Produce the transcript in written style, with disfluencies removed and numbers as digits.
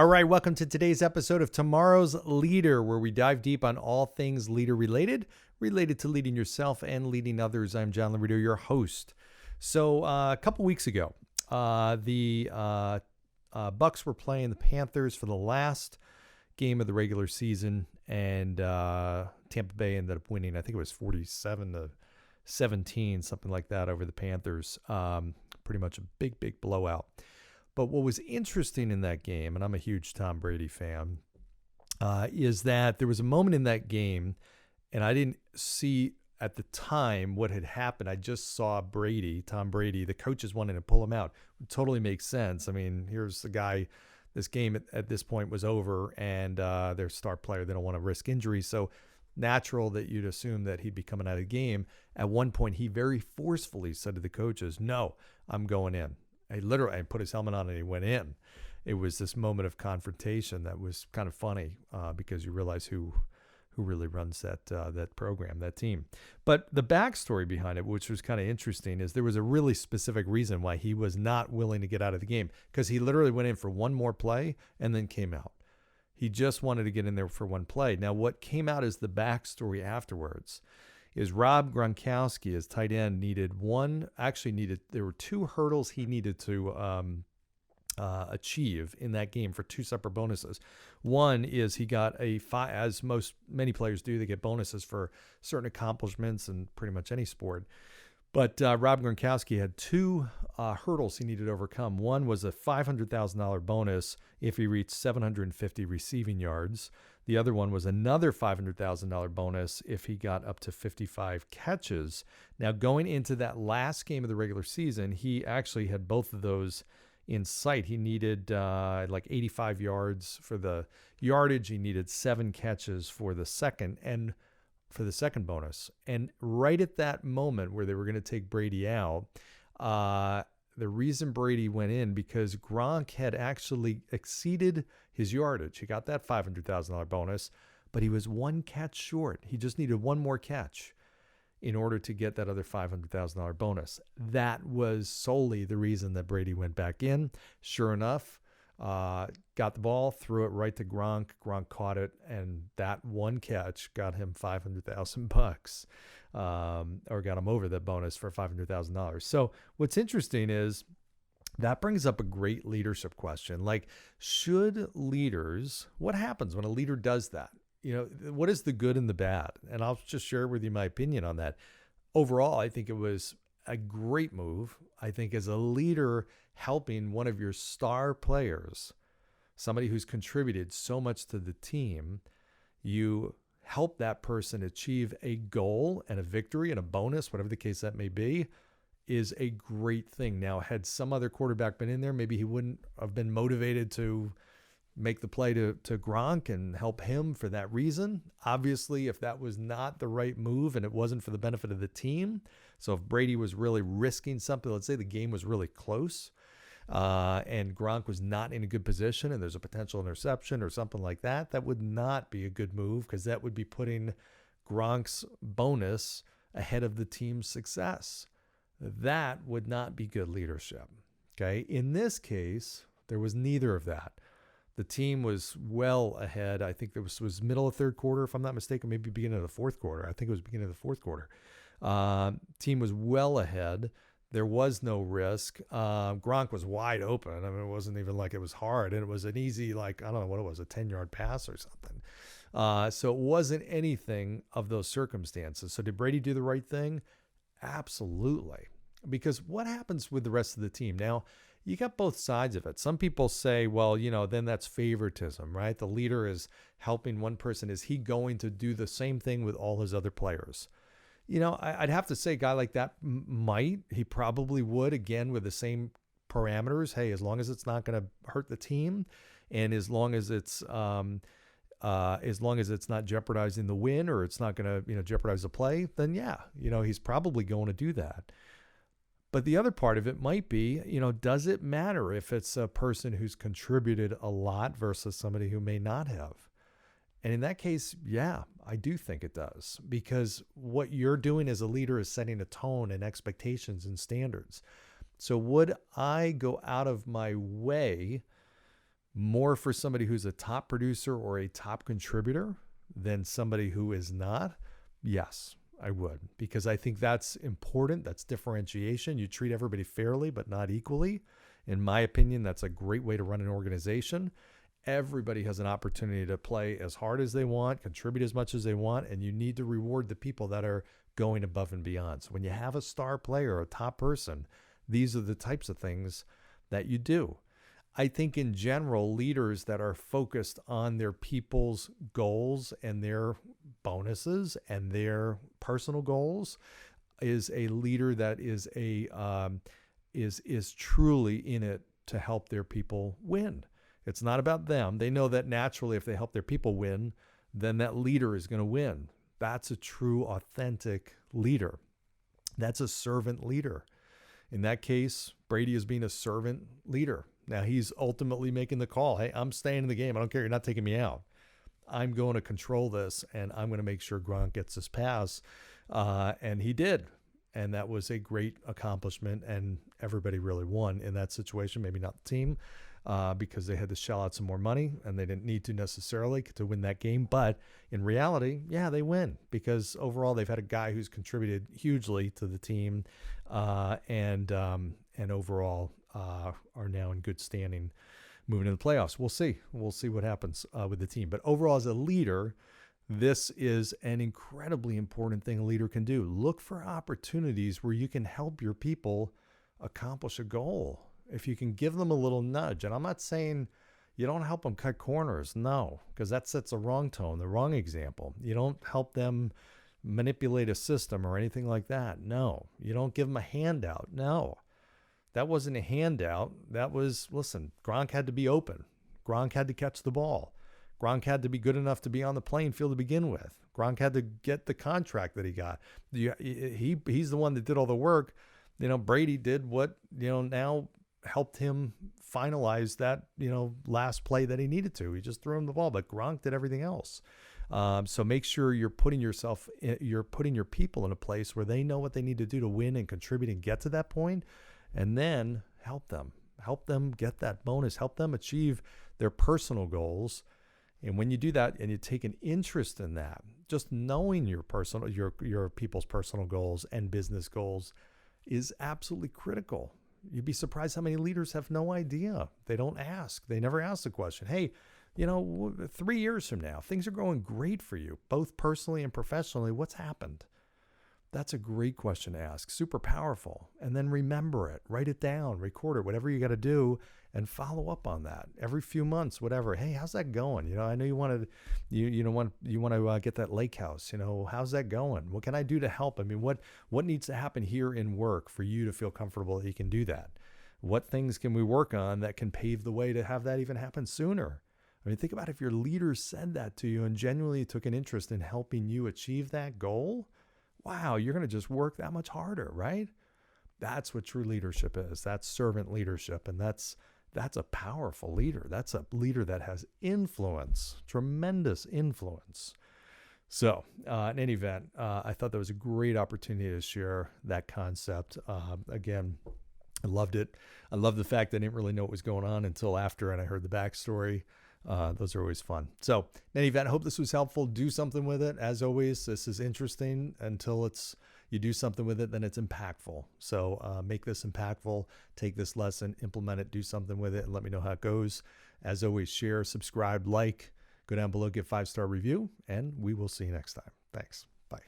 All right, welcome to today's episode of Tomorrow's Leader, where we dive deep on all things leader related to leading yourself and leading others. I'm John Laurito, your host. So a couple weeks ago, the Bucs were playing the Panthers for the last game of the regular season, and Tampa Bay ended up winning. I think it was 47-17, something like that, over the Panthers. Pretty much a big blowout. But what was interesting in that game, and I'm a huge Tom Brady fan, is that there was a moment in that game, and I didn't see at the time what had happened. I just saw Tom Brady, the coaches wanted to pull him out. It totally makes sense. I mean, here's the guy, this game at this point was over, and their star player, they don't want to risk injury. So natural that you'd assume that he'd be coming out of the game. At one point, he very forcefully said to the coaches, "No, I'm going in." He literally put his helmet on and he went in. It was this moment of confrontation that was kind of funny because you realize who really runs that program, that team. But the backstory behind it, which was kind of interesting, is there was a really specific reason why he was not willing to get out of the game, because he literally went in for one more play and then came out. He just wanted to get in there for one play. Now, what came out as the backstory afterwards is Rob Gronkowski, as tight end, there were two hurdles he needed to achieve in that game for two separate bonuses. One is he got as many players do, they get bonuses for certain accomplishments in pretty much any sport. But Rob Gronkowski had two hurdles he needed to overcome. One was a $500,000 bonus if he reached 750 receiving yards. The other one was another $500,000 bonus if he got up to 55 catches. Now, going into that last game of the regular season, he actually had both of those in sight. He needed like 85 yards for the yardage. He needed 7 catches for the second bonus. And right at that moment where they were going to take Brady out, the reason Brady went in, because Gronk had actually exceeded his yardage. He got that $500,000 bonus, but he was one catch short. He just needed one more catch in order to get that other $500,000 bonus. That was solely the reason that Brady went back in. Sure enough, got the ball, threw it right to Gronk. Gronk caught it, and that one catch got him $500,000, or got him over the bonus for $500,000. So what's interesting is that brings up a great leadership question. Like, what happens when a leader does that? You know, what is the good and the bad? And I'll just share with you my opinion on that. Overall, I think it was a great move. I think as a leader, helping one of your star players, somebody who's contributed so much to the team, you help that person achieve a goal and a victory and a bonus, whatever the case that may be, is a great thing. Now, had some other quarterback been in there, maybe he wouldn't have been motivated to make the play to Gronk and help him for that reason. Obviously, if that was not the right move and it wasn't for the benefit of the team, so if Brady was really risking something, let's say the game was really close, and Gronk was not in a good position and there's a potential interception or something like that, that would not be a good move, because that would be putting Gronk's bonus ahead of the team's success. That would not be good leadership. Okay. In this case, there was neither of that. The team was well ahead. I think there was middle of third quarter, if I'm not mistaken, maybe beginning of the fourth quarter. I think it was beginning of the fourth quarter. Team was well ahead. There was no risk. Gronk was wide open. I mean, it wasn't even like it was hard. And it was an easy, like, I don't know what it was, a 10-yard pass or something. So it wasn't anything of those circumstances. So did Brady do the right thing? Absolutely. Because what happens with the rest of the team? Now, you got both sides of it. Some people say, well, then that's favoritism, right? The leader is helping one person. Is he going to do the same thing with all his other players? I'd have to say a guy like that might. He probably would, again, with the same parameters. Hey, as long as it's not going to hurt the team, and as long as it's not jeopardizing the win, or it's not going to jeopardize the play, then yeah, he's probably going to do that. But the other part of it might be, does it matter if it's a person who's contributed a lot versus somebody who may not have? And in that case, yeah, I do think it does, because what you're doing as a leader is setting a tone and expectations and standards. So would I go out of my way more for somebody who's a top producer or a top contributor than somebody who is not? Yes, I would, because I think that's important. That's differentiation. You treat everybody fairly, but not equally. In my opinion, that's a great way to run an organization. Everybody has an opportunity to play as hard as they want, contribute as much as they want, and you need to reward the people that are going above and beyond. So when you have a star player or a top person, these are the types of things that you do. I think in general, leaders that are focused on their people's goals and their bonuses and their personal goals is a leader that is truly in it to help their people win. It's not about them. They know that naturally if they help their people win, then that leader is going to win. That's a true, authentic leader. That's a servant leader. In that case, Brady is being a servant leader. Now, he's ultimately making the call. Hey, I'm staying in the game. I don't care. You're not taking me out. I'm going to control this, and I'm going to make sure Gronk gets his pass. And he did. And that was a great accomplishment, and everybody really won in that situation. Maybe not the team, because they had to shell out some more money, and they didn't need to necessarily to win that game. But in reality, yeah, they win, because overall they've had a guy who's contributed hugely to the team, and overall are now in good standing moving into the playoffs. We'll see. We'll see what happens with the team. But overall, as a leader, this is an incredibly important thing a leader can do. Look for opportunities where you can help your people accomplish a goal. If you can give them a little nudge, and I'm not saying you don't help them cut corners, no, because that sets the wrong tone, the wrong example. You don't help them manipulate a system or anything like that, no. You don't give them a handout, no. That wasn't a handout. That was, listen, Gronk had to be open. Gronk had to catch the ball. Gronk had to be good enough to be on the playing field to begin with. Gronk had to get the contract that he got. He's the one that did all the work. Brady did what, now helped him finalize that, last play that he needed to. He just threw him the ball, but Gronk did everything else. So make sure you're putting your people in a place where they know what they need to do to win and contribute and get to that point, and then help them get that bonus, help them achieve their personal goals. And when you do that and you take an interest in that, just knowing your people's personal goals and business goals is absolutely critical. You'd be surprised how many leaders have no idea. They don't ask. They never ask the question, hey, 3 years from now, things are going great for you, both personally and professionally. What's happened? That's a great question to ask. Super powerful. And then remember it, write it down, record it, whatever you got to do, and follow up on that every few months, whatever. Hey, how's that going? I know you want to get that lake house. How's that going? What can I do to help? I mean, what needs to happen here in work for you to feel comfortable that you can do that? What things can we work on that can pave the way to have that even happen sooner? I mean, think about if your leader said that to you and genuinely took an interest in helping you achieve that goal. Wow, you're going to just work that much harder, right? That's what true leadership is. That's servant leadership. And that's a powerful leader. That's a leader that has influence, tremendous influence. So in any event, I thought that was a great opportunity to share that concept. Again, I loved it. I love the fact that I didn't really know what was going on until after, and I heard the backstory. Those are always fun. So in any event, I hope this was helpful. Do something with it. As always, this is interesting until you do something with it, then it's impactful. So make this impactful, take this lesson, implement it, do something with it, and let me know how it goes. As always, share, subscribe, like, go down below, give 5-star review, and we will see you next time. Thanks. Bye.